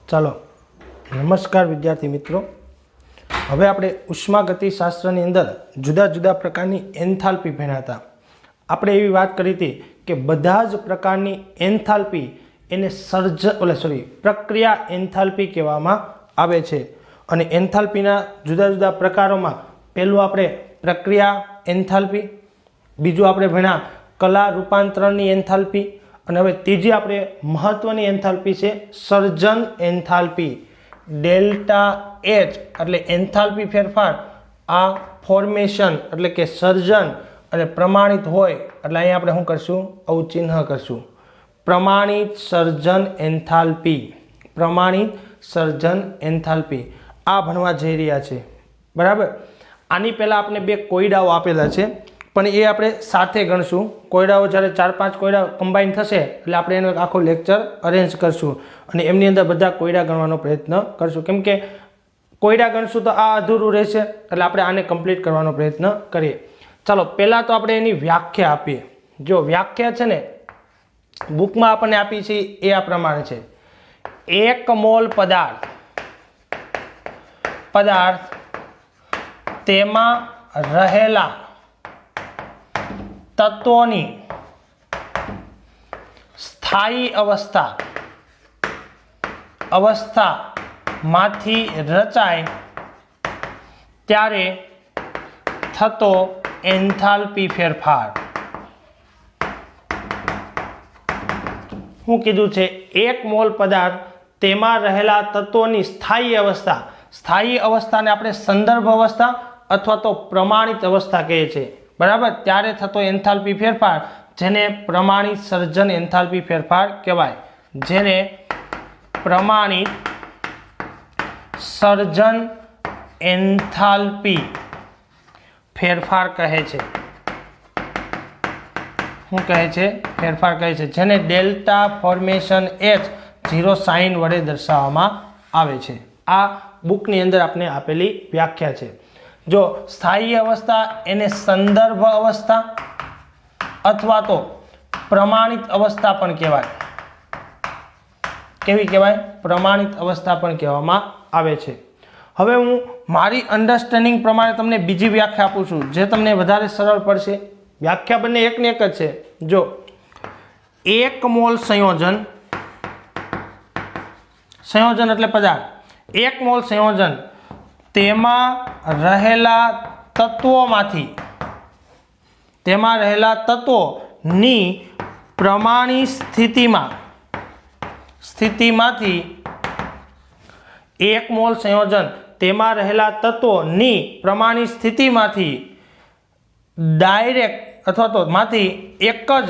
ચાલો નમસ્કાર વિદ્યાર્થી મિત્રો। હવે આપણે ઉષ્માગતિશાસ્ત્રની અંદર જુદા જુદા પ્રકારની એન્થાલ્પી ભણ્યા હતા। આપણે એવી વાત કરી હતી કે બધા જ પ્રકારની એન્થાલ્પી એને પ્રક્રિયા એન્થાલ્પી કહેવામાં આવે છે। અને એન્થાલ્પીના જુદા જુદા પ્રકારોમાં પહેલું આપણે પ્રક્રિયા એન્થાલ્પી, બીજું આપણે ભણ્યા કલા રૂપાંતરણની એન્થાલ્પી, અને હવે ત્રીજી આપણે મહત્વની એન્થાલ્પી છે સર્જન એન્થાલ્પી। ડેલ્ટા એચ એટલે એન્થાલ્પી ફેરફાર, આ ફોર્મેશન એટલે કે સર્જન, અને પ્રમાણિત હોય એટલે અહીંયા આપણે શું કરશું, આવું ચિહ્ન કરશું, પ્રમાણિત સર્જન એન્થાલ્પી। પ્રમાણિત સર્જન એન્થાલ્પી આ ભણવા જઈ રહ્યા છે, બરાબર। આની પહેલાં આપણે બે કોયડાઓ આપેલા છે, પણ એ આપણે સાથે ગણશું। કોયડાઓ જ્યારે 4-5 કોયડા કમ્બાઈન થશે એટલે આપણે એનો એક આખો લેક્ચર અરેન્જ કરશું અને એમની અંદર બધા કોયડા ગણવાનો પ્રયત્ન કરશું, કેમ કે કોયડા ગણશું તો આ અધૂરું રહેશે, એટલે આપણે આને કમ્પ્લીટ કરવાનો પ્રયત્ન કરીએ। ચાલો પહેલાં તો આપણે એની વ્યાખ્યા આપીએ। જો વ્યાખ્યા છે ને બુકમાં આપણને આપી છે એ આ પ્રમાણે છે, એક મોલ પદાર્થ તેમાં રહેલા તત્વોની સ્થાયી અવસ્થામાંથી રચાય ત્યારે થતો એન્થાલ્પી ફેરફાર। શું કીધું છે? એક મોલ પદાર્થ તેમાં રહેલા તત્વોની સ્થાયી અવસ્થાને આપણે સંદર્ભ અવસ્થા અથવા તો પ્રમાણિત અવસ્થા કહીએ છીએ, બરાબર। ત્યારે થતો એન્થાલ્પી ફેરફાર જેને પ્રમાણિત સર્જન એન્થાલ્પી ફેરફાર કહેવાય, જેને પ્રમાણિત સર્જન એન્થાલ્પી ફેરફાર કહે છે। શું કહે છે? ફેરફાર કહે છે, જેને ડેલ્ટા ફોર્મેશન H 0 સાઇન વડે દર્શાવવામાં આવે છે। આ બુકની અંદર આપણે આપેલી વ્યાખ્યા છે। જો સ્થાયી અવસ્થા એને સંદર્ભ અવસ્થા અથવા તો પ્રમાણિત અવસ્થા પણ કહેવાય। કેવી કહેવાય? પ્રમાણિત અવસ્થા પણ કહેવામાં આવે છે। હવે હું મારી અન્ડરસ્ટેન્ડિંગ પ્રમાણે તમને બીજી વ્યાખ્યા આપું છું, જે તમને વધારે સરળ પડશે। વ્યાખ્યા બંને એકને એક જ છે। જો એક મોલ સંયોજન એટલે પદાર્થ, એક મોલ સંયોજન તેમાં રહેલા તત્વોની પ્રમાણિત સ્થિતિમાંથી એક મોલ સંયોજન તેમાં રહેલા તત્વોની પ્રમાણિત સ્થિતિમાંથી ડાયરેક્ટ અથવા તો માંથી એક જ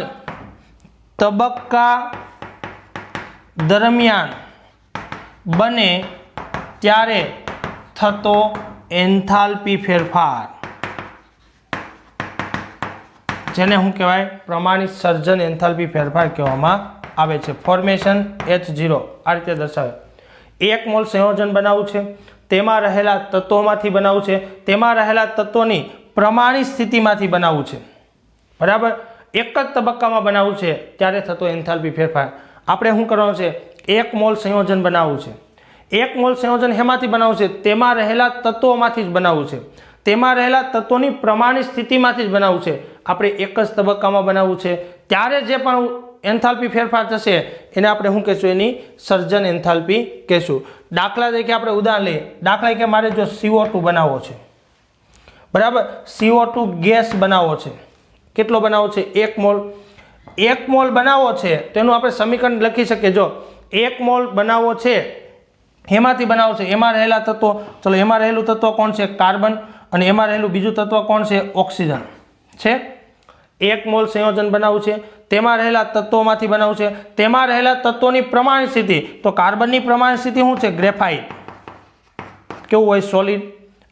તબક્કા દરમિયાન બને ત્યારે થતો એન્થાલ્પી ફેરફાર, જેને શું કહેવાય? પ્રમાણિત સર્જન એન્થાલ્પી ફેરફાર કહેવામાં આવે છે। ફોર્મેશન H0 આ રીતે દર્શાવે, એક મોલ સંયોજન બનાવવું છે, તેમાં રહેલા તત્વોમાંથી બનાવવું છે, તેમાં રહેલા તત્વોની પ્રમાણિત સ્થિતિમાંથી બનાવવું છે, બરાબર। એક જ તબક્કામાં બનાવવું છે ત્યારે થતો એન્થાલ્પી ફેરફાર। આપણે શું કરવાનું છે? એક મોલ સંયોજન બનાવવું છે। એક મોલ સંયોજન હેમાંથી બનાવવું છે? તેમાં રહેલા તત્વોમાંથી જ બનાવવું છે, તેમાં રહેલા તત્વોની પ્રમાણિત સ્થિતિમાંથી જ બનાવવું છે। આપણે એક જ તબક્કામાં બનાવવું છે ત્યારે જે પણ એન્થાલ્પી ફેરફાર થશે એને આપણે શું કહેશું? એની સર્જન એન્થાલ્પી કહેશું। દાખલા તરીકે આપણે ઉદાહરણ લઈએ। દાખલા તરીકે મારે જો CO2 બનાવવો છે, બરાબર, CO2 ગેસ બનાવવો છે। કેટલો બનાવવો છે? 1 મોલ। 1 મોલ બનાવવો છે તેનું આપણે સમીકરણ લખી શકીએ। જો 1 મોલ બનાવવો છે એમાંથી બનાવવું છે, એમાં રહેલા તત્વો, ચલો એમાં રહેલું તત્વ કોણ છે? કાર્બન, અને એમાં રહેલું બીજું તત્વ કોણ છે? ઓક્સિજન છે। 1 મોલ સંયોજન બનાવવું છે, તેમાં રહેલા તત્વોમાંથી બનાવવું છે, તેમાં રહેલા તત્વોની પ્રમાણિત સ્થિતિ, તો કાર્બનની પ્રમાણિત સ્થિતિ શું છે? ગ્રેફાઇટ, કેવું હોય? સોલિડ।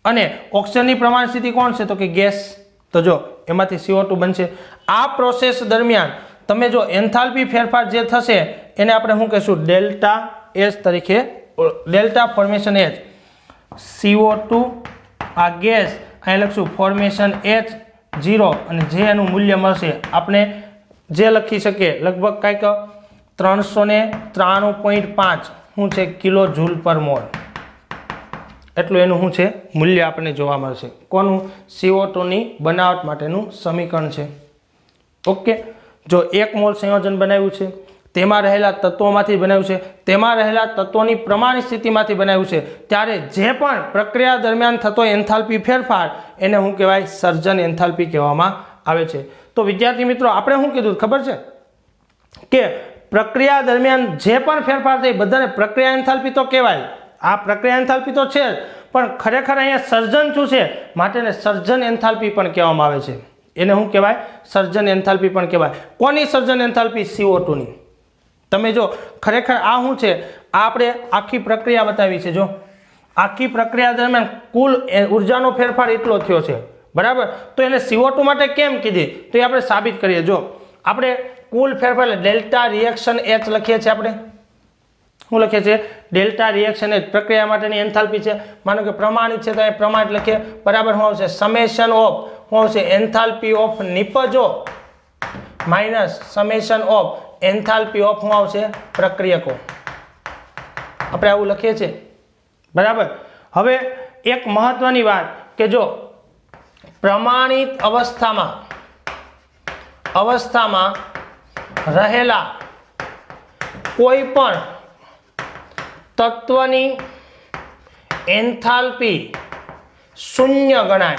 અને ઓક્સિજનની પ્રમાણિત સ્થિતિ કોણ છે? તો કે ગેસ। તો જો એમાંથી CO2 બનશે। આ પ્રોસેસ દરમિયાન તમે જો એન્થાલ્પી ફેરફાર જે થશે એને આપણે શું કહીશું? ડેલ્ટા H તરીકે, ડેલ્ટા ફોર્મેશન H, CO2 આ ગેસ, અહીં લખશું ફોર્મેશન H0, અને જે એનું મૂલ્ય મળશે આપણે જે લખી શકીએ લગભગ કંઈક 393.5 શું છે કિલો જૂલ પર મોલ, એટલું એનું શું છે મૂલ્ય આપણને જોવા મળશે. કોનું? CO2 ની બનાવટ માટેનું સમીકરણ છે. ઓકે, જો 1 મોલ સંયોજન બનાવ્યું છે, તેમાં રહેલા તત્વોમાંથી બનાવ્યું છે, તેમાં રહેલા તત્વોની પ્રમાણિત સ્થિતિમાંથી બનાવ્યું છે, ત્યારે જે પણ પ્રક્રિયા દરમિયાન થતો એન્થાલ્પી ફેરફાર એને શું કહેવાય? સર્જન એન્થાલ્પી કહેવામાં આવે છે. તો વિદ્યાર્થી મિત્રો, આપણે શું કીધું ખબર છે કે પ્રક્રિયા દરમિયાન જે પણ ફેરફાર થાય બધાને પ્રક્રિયા એન્થાલ્પી તો કહેવાય. આ પ્રક્રિયા એન્થાલ્પી તો છે, પણ ખરેખર અહીંયા સર્જન શું છે માટે એને સર્જન એન્થાલ્પી પણ કહેવામાં આવે છે. એને શું કહેવાય? સર્જન એન્થાલ્પી પણ કહેવાય. કોની સર્જન એન્થાલ્પી? CO2 ની. તમે જો ખરેખર આ શું છે, આ આપણે આખી પ્રક્રિયા બતાવી છે. જો આખી પ્રક્રિયા દરમિયાન કુલ ઉર્જાનો ફેરફાર એટલો થયો છે, બરાબર. તો એને CO2 માટે કેમ કીધી? તો એ આપણે સાબિત કરીએ. જો આપણે કુલ ફેરફાર એટલે ડેલ્ટા રિએક્શન H લખીએ છીએ. આપણે શું લખીએ છીએ? ડેલ્ટા રિએક્શન H પ્રક્રિયા માટેની એન્થાલ્પી છે. માનો કે પ્રમાણિત છે તો એ પ્રમાણિત લખીએ, બરાબર. શું આવશે? સમેશન ઓફ શું આવશે? એન્થાલ્પી ઓફ નિપજો minus summation of enthalpy of શું આવશે? પ્રક્રિયકો. આપણે આવું લખીએ છીએ, બરાબર. હવે એક મહત્વની વાત કે જો પ્રમાણિત અવસ્થામાં રહેલા કોઈ પણ તત્વની એન્થાલ્પી શૂન્ય ગણાય.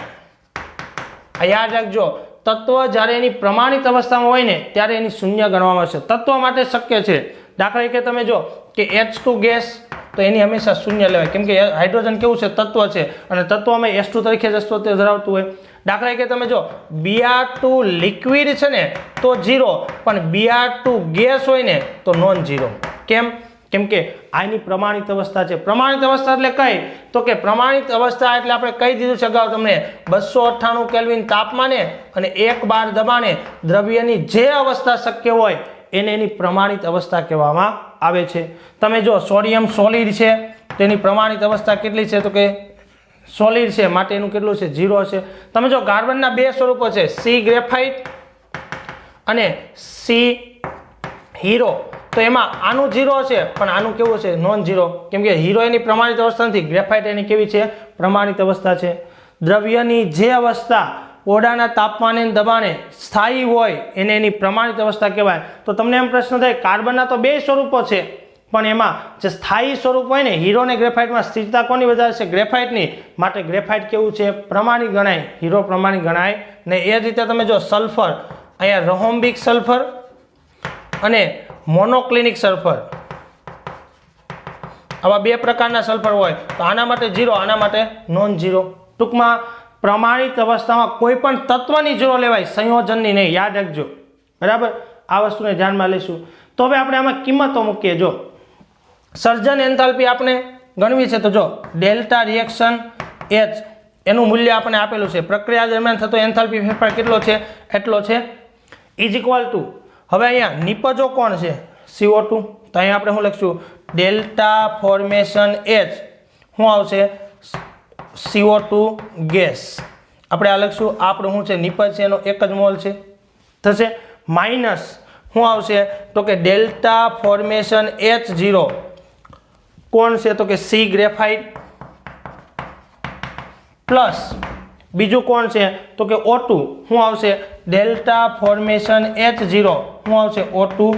યાદ રાખજો, તત્વ જ્યારે એની પ્રમાણિત અવસ્થામાં હોય ને ત્યારે એની શૂન્ય ગણવામાં આવશે. તત્વ માટે શક્ય છે. દાખલા તરીકે તમે જો કે H2 ગેસ, તો એની હંમેશા શૂન્ય લેવાય, કેમ કે હાઇડ્રોજન કેવું છે? તત્વ છે, અને તત્વમાં H2 તરીકે જ અસ્તિત્વ ધરાવતું હોય. દાખલા તરીકે તમે જો Br2 લિક્વિડ છે ને તો 0, પણ Br2 ગેસ હોય ને તો નોન ઝીરો. કેમ? કેમ કે આની પ્રમાણિત અવસ્થા છે. પ્રમાણિત અવસ્થા એટલે કઈ? તો કે પ્રમાણિત અવસ્થા એટલે આપણે કહી દીધું છે અગાઉ તમને, 298 કેલ્વિન તાપમાને અને 1 બાર દબાણે દ્રવ્યની જે અવસ્થા શક્ય હોય એને એની પ્રમાણિત અવસ્થા કહેવામાં આવે છે. તમે જો સોડિયમ સોલિડ છે તેની પ્રમાણિત અવસ્થા કેટલી છે? તો કે સોલિડ છે માટે એનું કેટલું છે? 0 છે. તમે જો કાર્બનના બે સ્વરૂપો છે, C ગ્રેફાઇટ અને C હીરો, તો એમાં આનું 0 છે પણ આનું કેવું છે? Non zero. કેમ કે હીરો એની પ્રમાણિત અવસ્થા નથી, ગ્રેફાઇટ એની કેવી છે? પ્રમાણિત અવસ્થા છે. દ્રવ્યની જે અવસ્થા ઓરડાના તાપમાને દબાણે સ્થાયી હોય એને એની પ્રમાણિત અવસ્થા કહેવાય. તો તમને એમ પ્રશ્ન થાય, કાર્બનના તો બે સ્વરૂપો છે, પણ એમાં જે સ્થાયી સ્વરૂપ હોય ને હીરો ને ગ્રેફાઇટમાં સ્થિરતા કોની વધારે છે? ગ્રેફાઇટની. માટે ગ્રેફાઇટ કેવું છે? પ્રમાણિત ગણાય, હીરો પ્રમાણિત ગણાય ને. એ જ રીતે તમે જો સલ્ફર, અહીંયા રોહોમ્બિક સલ્ફર અને મોનોક્લિનિક સલ્ફર, આવા બે પ્રકારના સલ્ફર હોય, તો આના માટે 0, આના માટે નોન ઝીરો. ટૂંકમાં પ્રમાણિત અવસ્થામાં કોઈ પણ તત્વની 0 લેવાય, સંયોજનની નહીં. યાદ રાખજો, બરાબર. આ વસ્તુને ધ્યાનમાં લઈશું. તો હવે આપણે આમાં કિંમતો મૂકીએ. જો સર્જન એન્થાલ્પી આપણે ગણવી છે, તો જો ડેલ્ટા રિએક્શન H એનું મૂલ્ય આપણે આપેલું છે. પ્રક્રિયા દરમિયાન થતો એન્થાલ્પી ફેરફાર કેટલો છે? એટલો છે. ઇઝ ઇક્વલ ટુ, હવે અહીંયા નિપજો કોણ છે? CO2. તો અહીંયા આપણે શું લખશું? ડેલ્ટા ફોર્મેશન H શું આવશે? CO2 gas. આપણે આ લખશું. આપણું શું છે? નિપજ છે, એનો 1 જ મોલ છે થશે. માઇનસ શું આવશે? તો કે ડેલ્ટા ફોર્મેશન H0 કોણ છે? તો કે C ગ્રેફાઇટ, પ્લસ બીજું કોણ છે? તો કે O2 શું આવશે? ડેલ્ટા ફોર્મેશન H0 શું આવશે? O2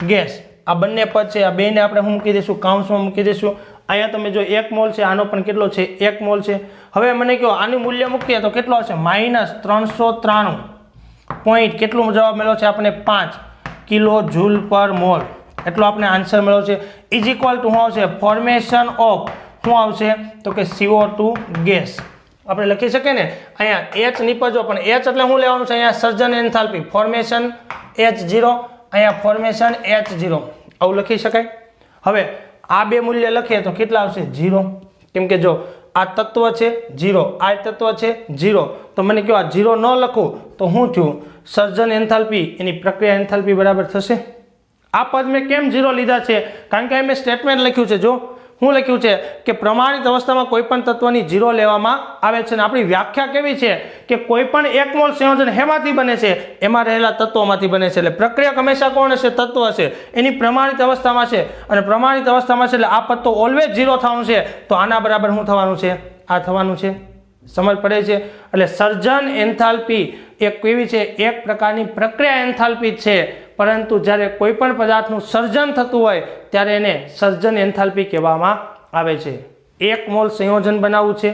gas. આ બંને પદ છે, આ બેને આપણે શું મૂકી દઈશું? કાઉન્સમાં મૂકી દઈશું. અહીંયા તમે જો 1 મોલ છે, આનો પણ કેટલો છે? 1 મોલ છે. હવે મને કહો આનું મૂલ્ય મૂકીએ તો કેટલો હશે? -393 પોઈન્ટ કેટલું જવાબ મળ્યો છે આપણે? 5 કિલો જૂલ પર મોલ. એટલો આપણે આન્સર મળ્યો છે. ઇઝ ઇક્વલ ટુ શું આવશે? ફોર્મેશન ઓફ શું આવશે? તો કે CO2 ગેસ. આપણે લખી શકીએ ને, અહીંયા H નિપજો, પણ H એટલે શું લેવાનું છે? અહીંયા સર્જન એન્થાલ્પી, ફોર્મેશન H0, અહીંયા ફોર્મેશન H0, આવું લખી શકાય. હવે આ બે મૂલ્ય લખીએ તો કેટલા આવશે? 0. કેમ કે જો આ તત્વ છે 0, આ તત્વ છે 0, તો મને કહો આ 0 ન લખું તો શું થયું? સર્જન એન્થાલ્પી એની પ્રક્રિયા એન્થાલ્પી બરાબર થશે. આ પદ મેં કેમ 0 લીધા છે? કારણ કે મેં સ્ટેટમેન્ટ લખ્યું છે. જો શું લખ્યું છે કે પ્રમાણિત અવસ્થામાં કોઈ પણ તત્વની 0 લેવામાં આવે છે અને આપણી વ્યાખ્યા કેવી છે કે કોઈ પણ 1 મોલ સંયોજન હેમાંથી બને છે? એમાં રહેલા તત્વોમાંથી બને છે. એટલે પ્રક્રિયક હંમેશા કોણ હશે? તત્વ હશે. એની પ્રમાણિત અવસ્થામાં છે અને પ્રમાણિત અવસ્થામાં છે એટલે આ પદ તો ઓલવેઝ 0 થવાનું છે. તો આના બરાબર શું થવાનું છે? આ થવાનું છે. સમજ પડે છે? એટલે સર્જન એન્થાલ્પી એક કેવી છે? એક પ્રકારની પ્રક્રિયા એન્થાલ્પી છે, પરંતુ જ્યારે કોઈ પણ પદાર્થનું સર્જન થતું હોય ત્યારે એને સર્જન એન્થાલ્પી કહેવામાં આવે છે. 1 મોલ સંયોજન બનાવવું છે,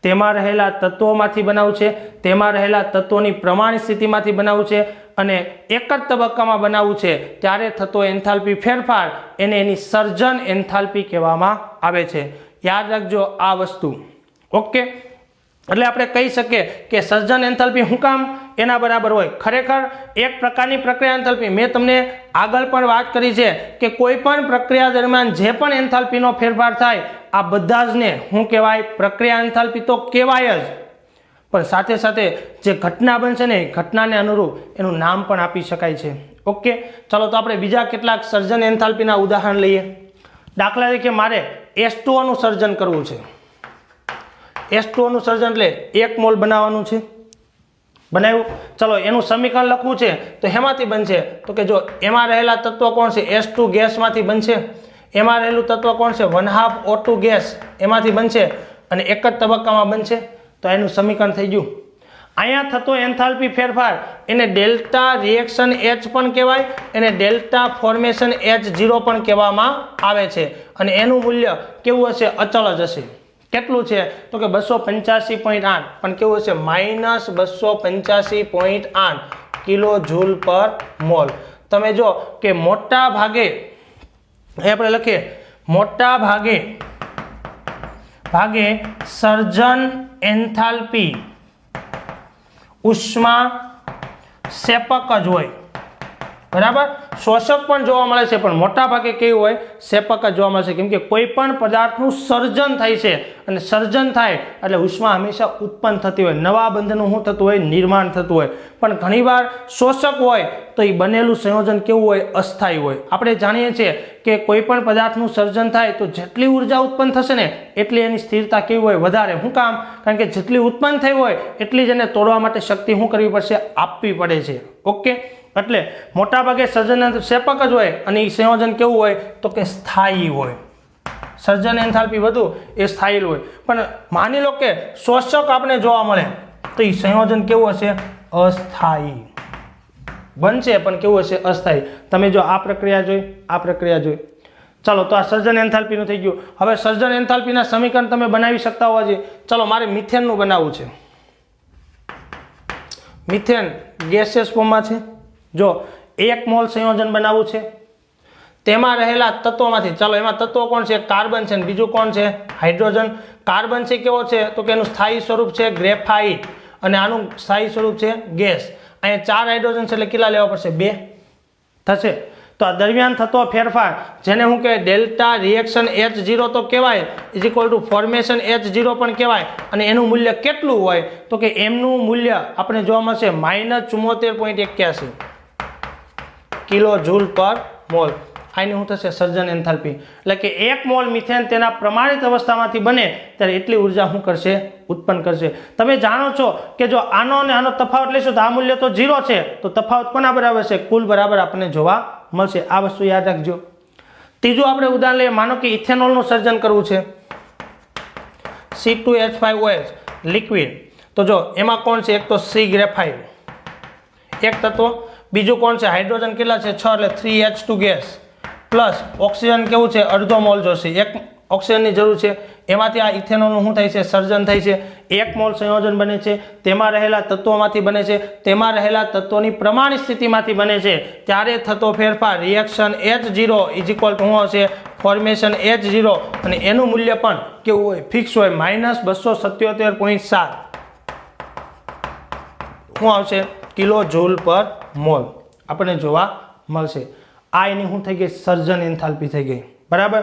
તેમાં રહેલા તત્વોમાંથી બનાવવું છે, તેમાં રહેલા તત્વોની પ્રમાણિત સ્થિતિમાંથી બનાવવું છે અને એક જ તબક્કામાં બનાવવું છે, ત્યારે થતો એન્થાલ્પી ફેરફાર એને એની સર્જન એન્થાલ્પી કહેવામાં આવે છે. યાદ રાખજો આ વસ્તુ. ઓકે, એટલે આપણે કહી શકીએ કે સર્જન એન્થાલ્પી શું કામ એના બરાબર હોય? ખરેખર એક પ્રકારની પ્રક્રિયા એન્થાલ્પી મેં તમને આગળ પણ વાત કરી છે કે કોઈ પણ પ્રક્રિયા દરમિયાન જે પણ એન્થાલ્પીનો ફેરફાર થાય આ બધા જ ને શું કહેવાય? પ્રક્રિયા એન્થાલ્પી તો કહેવાય જ, પણ સાથે સાથે જે ઘટના બનશે ને એ ઘટનાને અનુરૂપ એનું નામ પણ આપી શકાય છે. ઓકે, ચાલો તો આપણે બીજા કેટલાક સર્જન એન્થાલ્પીના ઉદાહરણ લઈએ. દાખલા તરીકે મારે H2O નું સર્જન કરવું છે. H2O નું સર્જન એટલે 1 મોલ બનાવવાનું છે. બનાવ્યું. ચલો એનું સમીકરણ લખવું છે તો હેમાંથી બનશે? તો કે જો એમાં રહેલા તત્વ કોણ છે? H2 ગેસમાંથી બનશે. એમાં રહેલું તત્વ કોણ છે? 1/2 O2 ગેસ એમાંથી બનશે અને એક જ તબક્કામાં બનશે. તો એનું સમીકરણ થઈ ગયું. અહીંયા થતો એન્થાલ્પી ફેરફાર એને ડેલ્ટા રિએક્શન H પણ કહેવાય, એને ડેલ્ટા ફોર્મેશન H0 પણ કહેવામાં આવે છે અને એનું મૂલ્ય કેવું હશે? અચળ જ હશે. કેટલું છે? તો કે 285.8 પણ કેવું હશે? -285.8 કિલો જૂલ પર મોલ. તમે જો કે મોટા ભાગે આપણે લખીએ મોટા ભાગે સર્જન એન્થાલ્પી ઉષ્મા સેપક જ હોય. બરાબર, શોષક પણ જોવા મળે છે, પણ મોટા ભાગે કેવું હોય? સેપક જ જોવા મળે છે. કેમ કે કોઈ પણ પદાર્થનું સર્જન થાય છે અને સર્જન થાય એટલે ઉષ્મા હંમેશા ઉત્પન્ન થતી હોય, નવા બંધનું શું થતું હોય? નિર્માણ થતું હોય. પણ ઘણીવાર શોષક હોય તો એ બનેલું સંયોજન કેવું હોય? અસ્થાયી હોય. આપણે જાણીએ છીએ કે કોઈ પણ પદાર્થનું સર્જન થાય તો જેટલી ઉર્જા ઉત્પન્ન થશે ને એટલી એની સ્થિરતા કેવી હોય? વધારે. શું કામ? કારણ કે જેટલી ઉત્પન્ન થઈ હોય એટલી જ એને તોડવા માટે શક્તિ શું કરવી પડશે? આપવી પડે છે. ઓકે, એટલે મોટાભાગે સર્જન સેપક જ હોય અને એ સંયોજન કેવું હોય? તો કે સ્થાયી હોય. સર્જન એન્થાલ્પી વધુ એ સ્થાયી હોય. પણ માની લો કે શોષક આપણે જોવા મળે તો એ સંયોજન કેવું હશે? અસ્થાયી બનશે, પણ કેવું હશે? અસ્થાયી. તમે જો આ પ્રક્રિયા જોઈ, આ પ્રક્રિયા જોઈ. ચાલો તો આ સર્જન એન્થાલ્પીનું થઈ ગયું. હવે સર્જન એન્થાલ્પીના સમીકરણ તમે બનાવી શકતા હોવા જોઈએ. ચાલો મારે મિથેનનું બનાવવું છે. મિથેન ગેસિયસ ફોર્મમાં છે. જો 1 મોલ સંયોજન બનાવવું છે, તેમાં રહેલા તત્વોમાંથી, ચાલો એમાં તત્વો કોણ છે? કાર્બન છે, બીજું કોણ છે? હાઇડ્રોજન. કાર્બન છે કેવો છે? તો કે એનું સ્થાયી સ્વરૂપ છે ગ્રેફાઇટ અને આનું સ્થાયી સ્વરૂપ છે ગેસ. અહીંયા 4 હાઇડ્રોજન છે એટલે કેટલા લેવા પડશે? 2 થશે. તો આ દરમિયાન થતો ફેરફાર જેને હું કહેવાય? ડેલ્ટા રિએક્શન H0 તો કહેવાય, = ફોર્મેશન H0 પણ કહેવાય. અને એનું મૂલ્ય કેટલું હોય? તો કે એમનું મૂલ્ય આપણે જોવા મળશે -74.81 કિલો જૂલ પર મોલ. આની શું થશે? સર્જન એન્થાલ્પી. એટલે કે 1 મોલ મિથેન તેના પ્રમાણિત અવસ્થામાંથી બને ત્યારે એટલી ઉર્જા શું કરશે? ઉત્પન્ન કરશે. તમે જાણો છો કે જો આનો અને આનો તફાવત લેશો તો આ મૂલ્ય તો 0 છે, તો તફાવત કોના બરાબર છે? કુલ બરાબર આપણને જોવા મળશે. આ વસ્તુ યાદ રાખજો. ત્રીજું આપણે ઉદાહરણ લઈએ. માનો કે ઇથેનોલનું સર્જન કરવું છે. C2H5OH liquid. તો જો એમાં કોણ છે? એક તો C ગ્રેફાઇટ એક તત્વ, બીજું કોણ છે? હાઇડ્રોજન કેટલા છે? 6 એટલે 3H2 ગેસ પ્લસ ઓક્સિજન કેવું છે? અડધો મોલ જોશે. 1 ઓક્સિજનની જરૂર છે. એમાંથી આ ઇથેનોલનું શું થાય છે? સર્જન થાય છે. 1 મોલ સંયોજન બને છે, તેમાં રહેલા તત્વોમાંથી બને છે, તેમાં રહેલા તત્વોની પ્રમાણિત સ્થિતિમાંથી બને છે, ત્યારે થતો ફેરફાર રિએક્શન H0 = શું હશે? ફોર્મેશન H0 અને એનું મૂલ્ય પણ કેવું હોય? ફિક્સ હોય, -277.7 શું આવશે? કિલો જૂલ પર મોલ આપણને જોવા મળશે. આ એની શું થઈ ગઈ? સર્જન એન્થાલ્પી થઈ ગઈ. બરાબર.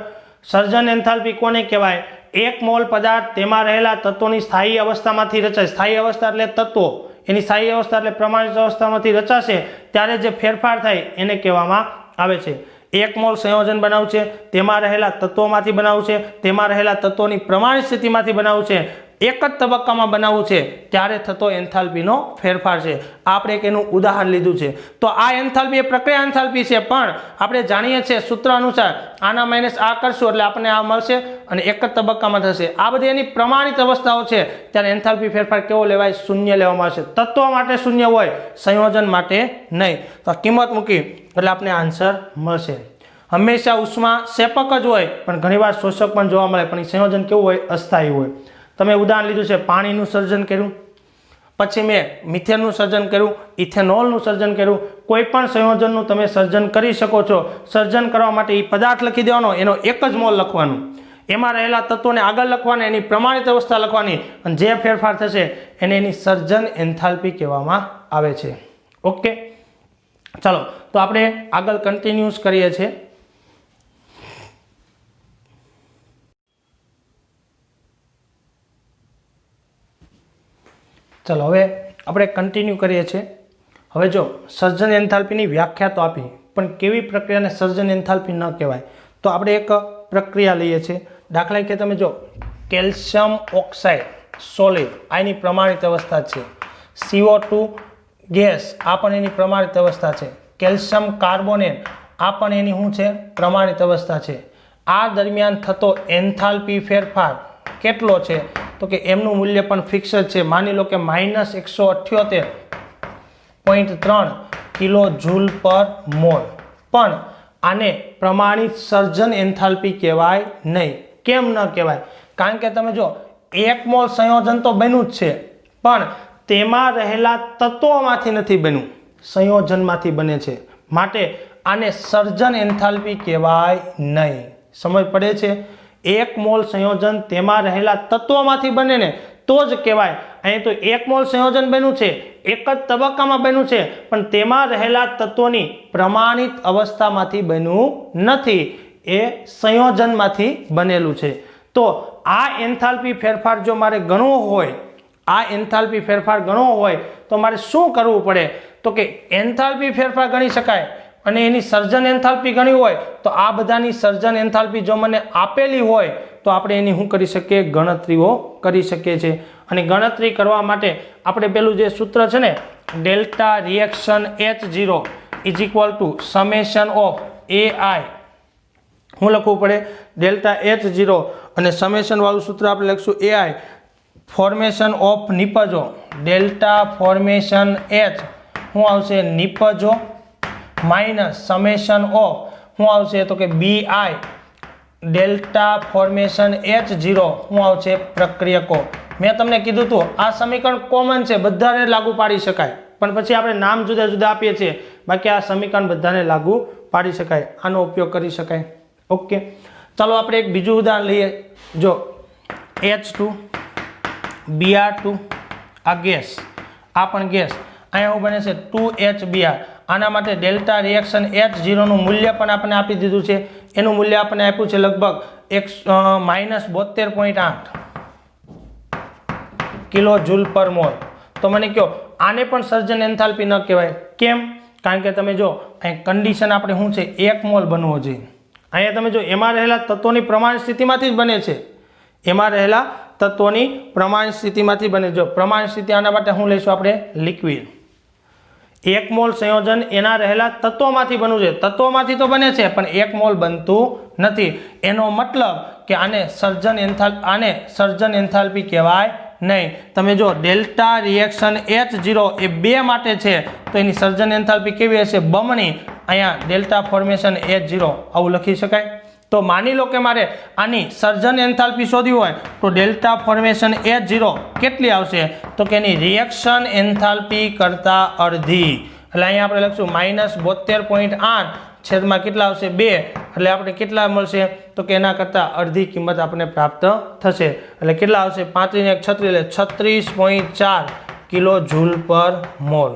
સર્જન એન્થાલ્પી કોને કહેવાય? 1 મોલ પદાર્થ તેમાં રહેલા તત્વોની સ્થાયી અવસ્થામાંથી રચાય. સ્થાયી અવસ્થા એટલે તત્વો, એની સ્થાયી અવસ્થા એટલે પ્રમાણિત અવસ્થામાંથી રચાશે ત્યારે જે ફેરફાર થાય એને કહેવામાં આવે છે. 1 મોલ સંયોજન બનાવવું છે, તેમાં રહેલા તત્વોમાંથી બનાવવું છે, તેમાં રહેલા તત્વોની પ્રમાણિત સ્થિતિમાંથી બનાવવું છે, એક જ તબક્કામાં બનાવવું છે, ત્યારે થતો એન્થાલ્પીનો ફેરફાર છે. આપણે એક એનું ઉદાહરણ લીધું છે. તો આ એન્થાલ્પી એ પ્રક્રિયા એન્થાલ્પી છે, પણ આપણે જાણીએ છીએ સૂત્ર અનુસાર આના માઇનસ આ કરશું એટલે આપણને આ મળશે અને એક જ તબક્કામાં થશે. આ બધી એની પ્રમાણિત અવસ્થાઓ છે, ત્યારે એન્થાલ્પી ફેરફાર કેવો લેવાય? શૂન્ય લેવામાં આવશે. તત્વ માટે શૂન્ય હોય, સંયોજન માટે નહીં. તો કિંમત મૂકી એટલે આપણે આન્સર મળશે. હંમેશા ઉષ્મા સેપક જ હોય, પણ ઘણીવાર શોષક પણ જોવા મળે, પણ એ સંયોજન કેવું હોય? અસ્થાયી હોય. તમે ઉદાહરણ લીધું છે, પાણીનું સર્જન કર્યું, પછી મેં મિથેનનું સર્જન કર્યું, ઇથેનોલનું સર્જન કર્યું. કોઈ પણ સંયોજનનું તમે સર્જન કરી શકો છો. સર્જન કરવા માટે એ પદાર્થ લખી દેવાનો, એનો એક જ મોલ લખવાનું, એમાં રહેલા તત્વોને આગળ લખવાના, એની પ્રમાણિત અવસ્થા લખવાની, અને જે ફેરફાર થશે એને એની સર્જન એન્થાલ્પી કહેવામાં આવે છે. ઓકે, ચાલો તો આપણે આગળ કન્ટિન્યુઅસ કરીએ છીએ. ચાલો હવે આપણે કન્ટિન્યુ કરીએ છીએ. હવે જો સર્જન એન્થાલ્પીની વ્યાખ્યા તો આપી, પણ કેવી પ્રક્રિયાને સર્જન એન્થાલ્પી ન કહેવાય? તો આપણે એક પ્રક્રિયા લઈએ છીએ. દાખલા કે તમે જો કેલ્શિયમ ઓક્સાઇડ સોલિડ આ એની પ્રમાણિત અવસ્થા છે. CO2 ગેસ આ પણ એની પ્રમાણિત અવસ્થા છે. કેલ્શિયમ કાર્બોનેટ આ પણ એની શું છે? પ્રમાણિત અવસ્થા છે. આ દરમિયાન થતો એન્થાલ્પી ફેરફાર કેટલો છે? તો કે એમનું મૂલ્ય પણ ફિક્સ જ છે. માની લો કે -178.3 કિલો જૂલ પર મોલ. પણ આને પ્રમાણિત સર્જન એન્થાલ્પી કહેવાય નહીં. કેમ ન કહેવાય? કારણ કે તમે જો 1 મોલ સંયોજન તો બન્યું જ છે, પણ તેમાં રહેલા તત્વોમાંથી નથી બન્યું, સંયોજનમાંથી બને છે. માટે આને સર્જન એન્થાલ્પી કહેવાય નહીં. સમજ પડે છે? 1 મોલ સંયોજન તેમાં રહેલા તત્વોમાંથી બને ને તો જ કહેવાય. અહીં તો 1 મોલ સંયોજન બન્યું છે, એક જ તબક્કામાં બન્યું છે, પણ તેમાં રહેલા તત્વોની પ્રમાણિત અવસ્થામાંથી બન્યું નથી, એ સંયોજનમાંથી બનેલું છે. તો આ એન્થાલ્પી ફેરફાર જો મારે ગણવો હોય, આ એન્થાલ્પી ફેરફાર ગણવો હોય તો મારે શું કરવું પડે? તો કે એન્થાલ્પી ફેરફાર ગણી શકાય અને એની સર્જન એન્થાલ્પી ગણી હોય તો આ બધાની સર્જન એન્થાલ્પી જો મને આપેલી હોય તો આપણે એની શું કરી શકીએ? ગણતરીઓ કરી શકીએ છીએ. અને ગણતરી કરવા માટે આપણે પેલું જે સૂત્ર છે ને, delta reaction H0 is equal to summation of AI. શું લખવું પડે? ડેલ્ટા H0 અને સમેશન વાળું સૂત્ર આપણે લખશું AI ફોર્મેશન ઓફ નિપજો. ડેલ્ટા ફોર્મેશન H શું આવશે? નિપજો માઇનસ સમેશન ઓફ શું આવશે? તો કે BI ડેલ્ટા ફોર્મેશન H0 શું આવશે? પ્રક્રિયકો. મેં તમને કીધું હતું આ સમીકરણ કોમન છે, બધાને લાગુ પાડી શકાય, પણ પછી આપણે નામ જુદા જુદા આપીએ છીએ. બાકી આ સમીકરણ બધાને લાગુ પાડી શકાય, આનો ઉપયોગ કરી શકાય. ઓકે, ચાલો આપણે એક બીજું ઉદાહરણ લઈએ. જો H2 Br2 આ ગેસ, આ પણ ગેસ, અહીંયા શું બને છે? 2HBr. આના માટે ડેલ્ટા રિએક્શન H0 નું મૂલ્ય પણ આપણે આપી દીધું છે. એનું મૂલ્ય આપણે આપ્યું છે લગભગ -72.8 કિલો જૂલ પર મોલ. તો મને કહો આને પણ સર્જન એન્થાલ્પી ન કહેવાય. કેમ? કારણ કે તમે જો અહીં કન્ડિશન આપણે શું છે? 1 મોલ બનવો જોઈએ. અહીંયા તમે જો એમાં રહેલા તત્વોની પ્રમાણિત સ્થિતિમાંથી જ બને છે, એમાં રહેલા તત્વોની પ્રમાણિત સ્થિતિમાંથી બને. જો પ્રમાણિત સ્થિતિ આના માટે શું લઈશું આપણે? લિક્વિડ. 1 મોલ સંયોજન એના રહેલા તત્વોમાંથી બનવું છે. તત્વોમાંથી તો બને છે, પણ 1 મોલ બનતું નથી. એનો મતલબ કે આને સર્જન એન્થાલ્પી કહેવાય નહીં. તમે જો ડેલ્ટા રિએક્શન H0 એ 2 માટે છે તો એની સર્જન એન્થાલ્પી કેવી હશે? બમણી. અહીંયા ડેલ્ટા ફોર્મેશન H0 આવું લખી શકાય. તો માની લો કે મારે આની સર્જન એન્થાલ્પી શોધવી હોય તો ડેલ્ટા ફોર્મેશન H0 કેટલી આવશે? તો કે એની રિએક્શન એન્થાલ્પી કરતા અડધી. એટલે અહીંયા આપણે લખશું -72.8 છેદમાં કેટલા આવશે? 2. એટલે આપણે કેટલા મળશે? તો કે એના કરતાં અડધી કિંમત આપણને પ્રાપ્ત થશે. એટલે કેટલા આવશે? 35 × 36 એટલે 36.4 કિલો જૂલ પર મોલ.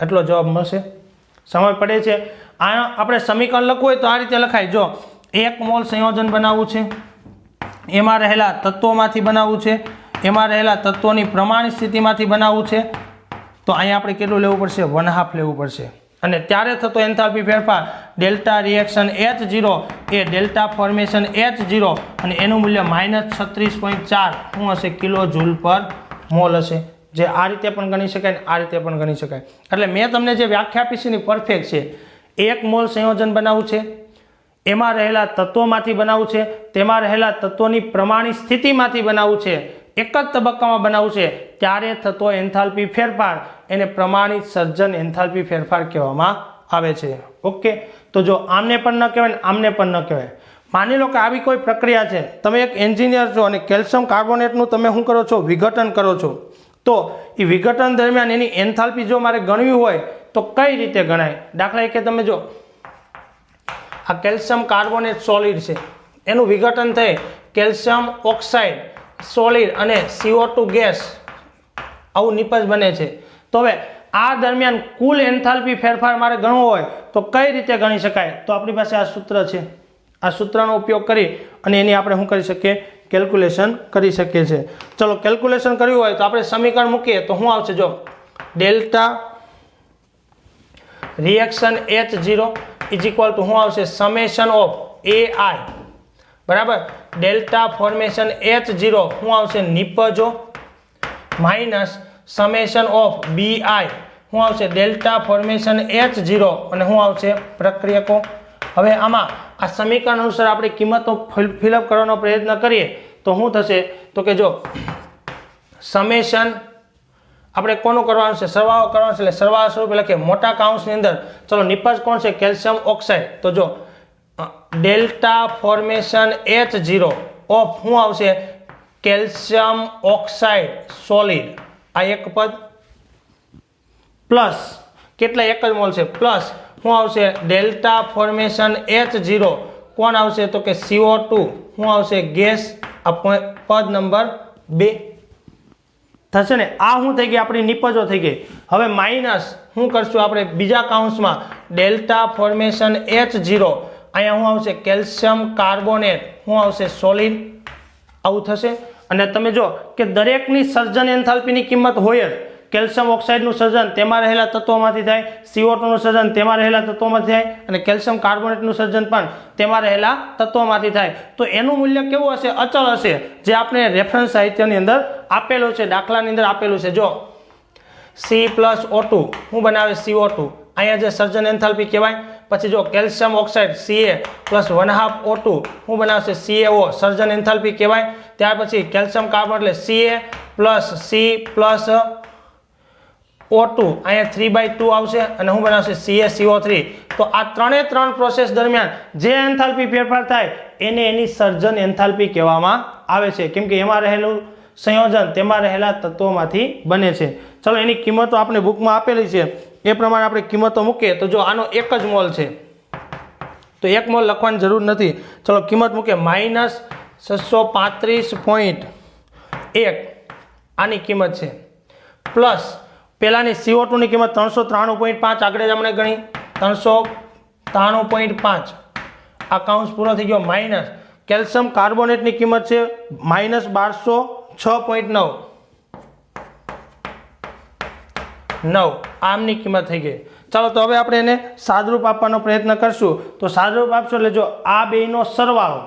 એટલો જવાબ મળશે. સમજ પડે છે? આ આપણે સમીકરણ લખવું હોય તો આ રીતે લખાય. જો 1 મોલ સંયોજન બનાવવું છે, એમાં રહેલા તત્વોમાંથી બનાવવું છે, એમાં રહેલા તત્વોની પ્રમાણિત સ્થિતિમાંથી બનાવવું છે, તો અહીંયા આપણે કેટલું લેવું પડશે? 1/2 લેવું પડશે. અને ત્યારે થતો એન્થાલ્પી ફેરફાર ડેલ્ટા રિએક્શન H0 એ ડેલ્ટા ફોર્મેશન H0 અને એનું મૂલ્ય -36.4 શું હશે કિલો જૂલ પર મોલ હશે, જે આ રીતે પણ ગણી શકાય ને આ રીતે પણ ગણી શકાય. એટલે મેં તમને જે વ્યાખ્યા આપી છે ને પરફેક્ટ છે. 1 મોલ સંયોજન બનાવવું છે, એમાં રહેલા તત્વોમાંથી બનાવવું છે, તેમાં રહેલા તત્વોની પ્રમાણિત સ્થિતિમાંથી બનાવવું છે, એક જ તબક્કામાં બનાવવું છે, ત્યારે થતો એન્થાલ્પી ફેરફાર એને પ્રમાણિત સર્જન એન્થાલ્પી ફેરફાર કહેવામાં આવે છે. ઓકે, તો જો આમને પણ ન કહેવાય ને આમને પણ ન કહેવાય. માની લો કે આવી કોઈ પ્રક્રિયા છે, તમે એક એન્જિનિયર છો અને કેલ્શિયમ કાર્બોનેટનું તમે શું કરો છો, વિઘટન કરો છો. તો એ વિઘટન દરમિયાન એની એન્થાલ્પી જો મારે ગણવી હોય તો કઈ રીતે ગણાય? દાખલા તરીકે તમે જો આ કેલ્શિયમ કાર્બોનેટ સોલિડ છે, એનું વિઘટન થઈ કેલ્શિયમ ઓક્સાઇડ સોલિડ અને CO2 ગેસ આવું નિપજ બને છે. તો હવે આ દરમિયાન કુલ એન્થાલ્પી ફેરફાર મારે ગણવો હોય તો કઈ રીતે ગણી શકાય? તો આપણી પાસે આ સૂત્ર છે, આ સૂત્રનો ઉપયોગ કરી અને એની આપણે શું કરી શકીએ, કેલ્ક્યુલેશન કરી શકીએ છીએ. ચલો કેલ્ક્યુલેશન કર્યું હોય તો આપણે સમીકરણ મૂકીએ તો શું આવશે? જો delta reaction H0 is equal to શું આવશે, સમેશન ઓફ AI બરાબર ડેલ્ટા ફોર્મેશન H0 શું આવશે, નિપજો માઇનસ સમેશન ઓફ BI શું આવશે, ડેલ્ટા ફોર્મેશન H0 અને શું આવશે, પ્રક્રિયકો. હવે આમાં આ સમીકરણ અનુસાર આપણે કિંમતો ફિલઅપ કરવાનો પ્રયત્ન કરીએ તો શું થશે? તો કે જો સમેશન આપણે કોનું કરવાનું છે, સરવાળો કરવાનો છે, એટલે સરવાળા સ્વરૂપે લખીએ મોટા કાઉન્સની અંદર. ચલો નિપજ કોણ છે, કેલ્શિયમ ઓક્સાઇડ. તો જો ડેલ્ટા ફોર્મેશન H0 ઓફ શું આવશે, કેલ્શિયમ ઓક્સાઇડ સોલિડ આ એક પદ પ્લસ કેટલા એક જ મોલ છે, પ્લસ શું આવશે, ડેલ્ટા ફોર્મેશન H0 કોણ આવશે, તો કે CO2 શું આવશે, ગેસ આ પદ નંબર 2 થશે ને. આ શું થઈ ગઈ, આપણી નિપજો થઈ ગઈ. હવે માઇનસ શું કરશું આપણે બીજા કાઉન્સમાં, ડેલ્ટા ફોર્મેશન H0 અહીંયા શું આવશે, કેલ્શિયમ કાર્બોનેટ શું આવશે, સોલિડ આવું થશે. અને તમે જો કે દરેકની સર્જન એન્થાલ્પીની કિંમત હોય જ. કેલ્શિયમ ઓક્સાઇડનું સર્જન તેમાં રહેલા તત્વોમાંથી થાય, CO2 નું સર્જન તેમાં રહેલા તત્વોમાંથી થાય અને કેલ્શિયમ કાર્બોનેટનું સર્જન પણ તેમાં રહેલા તત્વોમાંથી થાય. તો એનું મૂલ્ય કેવું હશે, અચળ હશે, જે આપણે રેફરન્સ સાહિત્યની અંદર આપેલું છે, દાખલાની અંદર આપેલું છે. જો C+O2 શું બનાવે, CO2 અહીંયા જે સર્જન એન્થાલ્પી કહેવાય. પછી જો કેલ્શિયમ ઓક્સાઇડ Ca + 1/2 O2 શું બનાવશે, CaO સર્જન એન્થાલ્પી કહેવાય. ત્યાર પછી કેલ્શિયમ કાર્બોનેટ એટલે Ca + C + O2 અહીંયા 3/2 આવશે અને શું બનાવશે, CaCO3. તો આ ત્રણ પ્રોસેસ દરમિયાન જે એન્થાલ્પી ફેરફાર થાય એને એની સર્જન એન્થાલ્પી કહેવામાં આવે છે, કેમ કે એમાં રહેલું સંયોજન તેમાં રહેલા તત્વોમાંથી બને છે. ચલો એની કિંમતો આપણે બુકમાં આપેલી છે એ પ્રમાણે આપણે કિંમતો મૂકીએ. તો જો આનો એક જ મોલ છે તો 1 મોલ લખવાની જરૂર નથી. ચલો કિંમત મૂકીએ, -635.1 આની કિંમત છે, પ્લસ પેલાની CO2 ની કિંમત 393.5 આગળ જ આપણે ગણી 393.5 આ કાઉન્સ પૂરો થઈ ગયો, માઇનસ કેલ્શિયમ કાર્બોનેટની કિંમત છે -1206.9 આમની કિંમત થઈ ગઈ. ચાલો તો હવે આપણે એને સાદરૂપ આપવાનો પ્રયત્ન કરશું. તો સાદરૂપ આપશો એટલે જો આ બેનો સરવાળો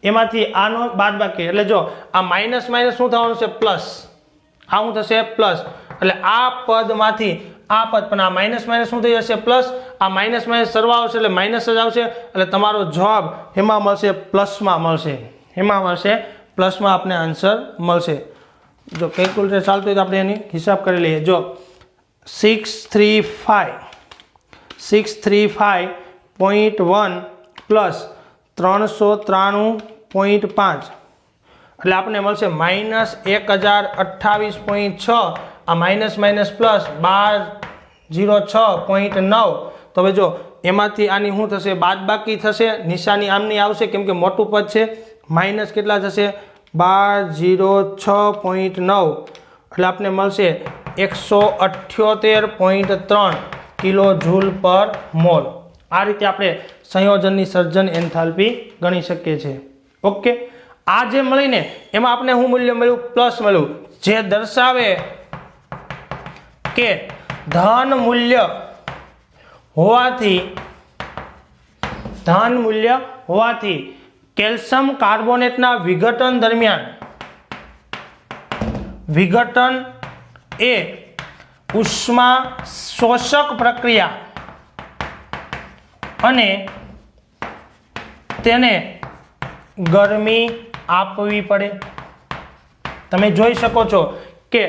એમાંથી આનો બાદબાકી, એટલે જો આ માઇનસ શું થવાનું છે, પ્લસ. આ શું થશે, પ્લસ. એટલે આ પદમાંથી આ પદ પણ આ માઇનસ શું થઈ જશે, પ્લસ. આ માઇનસ સરવાળો છે એટલે માઇનસ જ આવશે. એટલે તમારો જવાબ એમાં મળશે, પ્લસમાં મળશે. એમાં મળશે પ્લસમાં આપણે આન્સર મળશે. જો કેલ્ક્યુલેટર ચાલતું હોય તો આપણે એની હિસાબ કરી લઈએ. જો 635.1 પ્લસ 393.5 એટલે આપણને મળશે -1028.6. આ માઇનસ પ્લસ 1206.9. તો હવે જો એમાંથી આની શું થશે, બાદબાકી થશે, નિશાની આમની આવશે કેમ કે મોટું પદ છે. માઇનસ કેટલા થશે, 1206.9 એટલે આપણને મળશે 178.3 કિલો જૂલ પર મોલ. આ રીતે આપણે સંયોજનની સર્જન એન્થાલ્પી ગણી શકીએ છીએ. ઓકે, આ જે મળીને એમાં આપણે શું મૂલ્ય મળ્યું, પ્લસ મળ્યું, જે દર્શાવે કે ધન મૂલ્ય હોવાથી ધન મૂલ્ય હોવાથી કેલ્શિયમ કાર્બોનેટના વિઘટન દરમિયાન વિઘટન એ ઉષ્મા શોષક પ્રક્રિયા અને તેને ગરમી આપવી પડે. તમે જોઈ શકો છો કે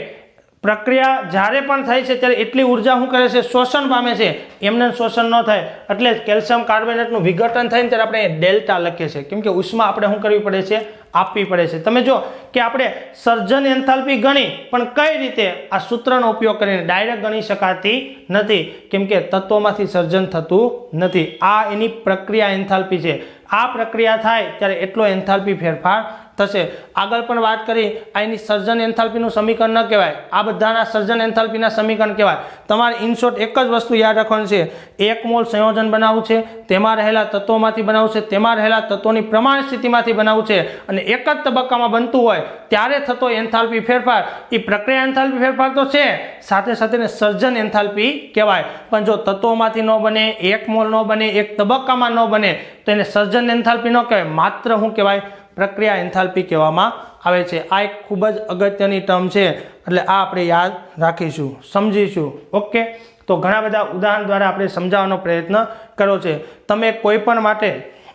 પ્રક્રિયા જ્યારે પણ થાય છે ત્યારે એટલી ઉર્જા શું કરે છે, શોષણ પામે છે. એમને શોષણ ન થાય એટલે કેલ્શિયમ કાર્બોનેટનું વિઘટન થાય ને ત્યારે આપણે ડેલ્ટા લખીએ છીએ, કેમ કે ઉષ્મા આપણે શું કરવી પડે છે, આપવી પડે છે. તમે જો કે આપણે સર્જન એન્થાલ્પી ગણી પણ કઈ રીતે આ સૂત્રનો ઉપયોગ કરીને ડાયરેક્ટ ગણી શકાતી નથી, કેમ કે તત્વોમાંથી સર્જન થતું નથી. આ એની પ્રક્રિયા એન્થાલ્પી છે. આ પ્રક્રિયા થાય ત્યારે એટલો એન્થાલ્પી ફેરફાર થશે. આગળ પણ વાત કરી, આ એની સર્જન એન્થાલ્પીનું સમીકરણ ન કહેવાય, આ બધાના સર્જન એન્થાલ્પીના સમીકરણ કહેવાય. તમારે ઇન શોર્ટ એક જ વસ્તુ યાદ રાખવાની છે, 1 મોલ સંયોજન બનાવવું છે, તેમાં રહેલા તત્વોમાંથી બનાવવું છે, તેમાં રહેલા તત્વોની પ્રમાણ સ્થિતિમાંથી બનાવવું છે અને એક જ તબક્કામાં બનતું હોય ત્યારે થતો એન્થાલ્પી ફેરફાર એ પ્રક્રિયા એન્થાલ્પી ફેરફાર તો છે, સાથે સાથે સર્જન એન્થાલ્પી કહેવાય. પણ જો તત્વોમાંથી ન બને, 1 મોલ ન બને, એક તબક્કામાં ન બને તો એને સર્જન એન્થાલ્પી ન કહેવાય, માત્ર શું કહેવાય, પ્રક્રિયા એન્થાલ્પી કહેવામાં આવે છે. આ એક ખૂબ જ અગત્યની ટર્મ છે, એટલે આ આપણે યાદ રાખીશું, સમજીશું. ઓકે, તો ઘણા બધા ઉદાહરણ દ્વારા આપણે સમજાવવાનો પ્રયત્ન કર્યો છે. તમે કોઈ પણ માટે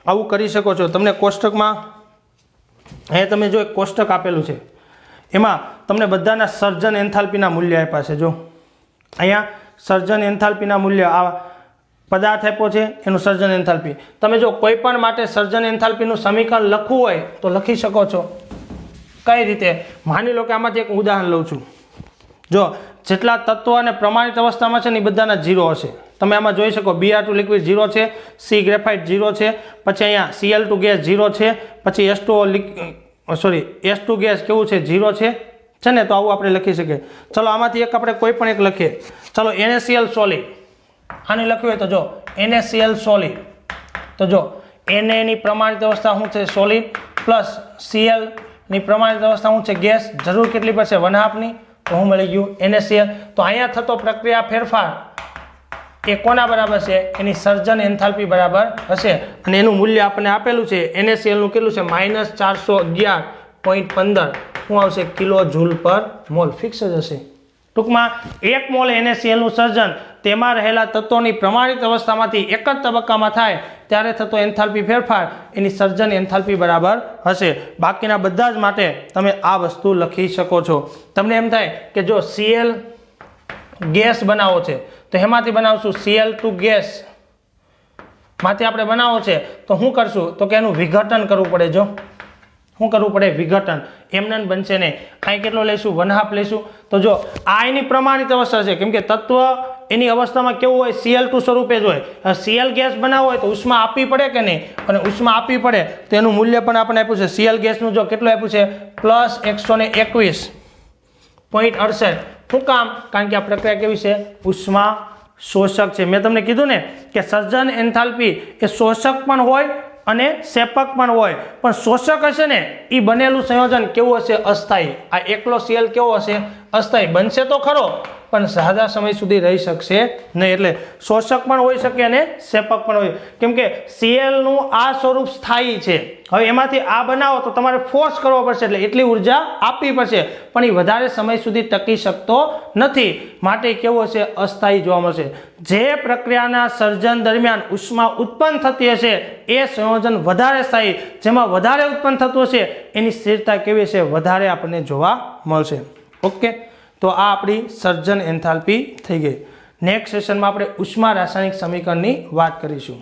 આવું કરી શકો છો. તમને કોષ્ટકમાં અહીંયા તમે જો એક કોષ્ટક આપેલું છે, એમાં તમને બધાના સર્જન એન્થાલ્પીના મૂલ્ય આપ્યા છે. જો અહીંયા સર્જન એન્થાલ્પીના મૂલ્ય આ પદાર્થ આપ્યો છે, એનું સર્જન એન્થાલ્પી. તમે જો કોઈ પણ માટે સર્જન એન્થાલ્પીનું સમીકરણ લખવું હોય તો લખી શકો છો. કઈ રીતે? માની લો કે આમાંથી એક ઉદાહરણ લઉં છું. જો જેટલા તત્વો અને પ્રમાણિત અવસ્થામાં છે ને એ બધાના 0 હશે. તમે આમાં જોઈ શકો Br2 લિક્વિડ 0 છે, C ગ્રેફાઇટ 0 છે, પછી અહીંયા Cl2 ગેસ 0 છે, પછી S2 ગેસ કેવું છે, 0 છે ને. તો આવું આપણે લખી શકીએ. ચલો આમાંથી એક આપણે કોઈ પણ એક લખીએ. ચલો NaCl સોલિડ, આને લખ્યું હોય તો જો NaCl સોલિડ, તો જો Na ની પ્રમાણિત અવસ્થા શું છે, સોલિડ, પ્લસ Cl ની પ્રમાણિત અવસ્થા શું છે, ગેસ. જરૂર કેટલી પડશે, 1/2ની. તો શું મળી ગયું, NaCl. તો અહીંયા થતો પ્રક્રિયા ફેરફાર એ કોના બરાબર છે, એની સર્જન એન્થાલ્પી બરાબર હશે. અને એનું મૂલ્ય આપણને આપેલું છે, NaCl નું કેટલું છે, -411.15 શું આવશે, કિલો જૂલ પર મોલ. ફિક્સ જ હશે. ટૂંકમાં 1 મોલ NaCl નું સર્જન તેમાં રહેલા તત્વોની પ્રમાણિત અવસ્થામાંથી એક જ તબક્કામાં થાય ત્યારે થતો એન્થાલ્પી ફેરફાર એની સર્જન એન્થાલ્પી બરાબર હશે. બાકીના બધા જ માટે તમે આ વસ્તુ લખી શકો છો. તમને એમ થાય કે જો Cl ગેસ બનાવો છે તો એમાંથી બનાવશું Cl2 ગેસ માંથી આપણે બનાવો છે તો શું કરશું, તો કે એનું વિઘટન કરવું પડે. જો શું કરવું પડે, વિઘટન. એમને બનશે નહીં. અહીં કેટલો લઈશું, 1/2 લઈશું. તો જો આ એની પ્રમાણિત અવસ્થા છે, કેમ કે તત્વ એની અવસ્થામાં કેવું હોય, Cl2 સ્વરૂપે જ હોય. Cl ગેસ બનાવવો હોય તો ઉષ્મા આપવી પડે કે નહીં, અને ઉષ્મા આપવી પડે તો એનું મૂલ્ય પણ આપણે આપ્યું છે. Cl ગેસનું જો કેટલું આપ્યું છે, +121.68. શું કામ? કારણ કે આ પ્રક્રિયા કેવી છે, ઉષ્મા શોષક છે. મેં તમને કીધું ને કે સર્જન એન્થાલ્પી એ શોષક પણ હોય અને સેપક પણ હોય. પણ શોષક હશે ને એ બનેલું સંયોજન કેવું હશે, અસ્થાયી. આ એકલો Cl કેવો હશે, અસ્થાયી. બનશે તો ખરો પણ સાદા સમય સુધી રહી શકશે નહીં. એટલે શોષક પણ હોઈ શકે અને સેપક પણ હોય, કેમ કે Cl નું આ સ્વરૂપ સ્થાયી છે. હવે એમાંથી આ બનાવો તો તમારે ફોર્સ કરવો પડશે, એટલે એટલી ઉર્જા આપવી પડશે, પણ એ વધારે સમય સુધી ટકી શકતો નથી. માટે કેવું હશે, અસ્થાયી જોવા મળશે. જે પ્રક્રિયાના સર્જન દરમિયાન ઉષ્મા ઉત્પન્ન થતી હશે એ સંયોજન વધારે સ્થાયી, જેમાં વધારે ઉત્પન્ન થતું હશે એની સ્થિરતા કેવી હશે, વધારે આપણને જોવા મળશે. ઓકે, તો આ આપણી સર્જન એન્થાલ્પી થઈ ગઈ. નેક્સ્ટ સેશનમાં આપણે ઉષ્મા રાસાયણિક સમીકરણની વાત કરીશું.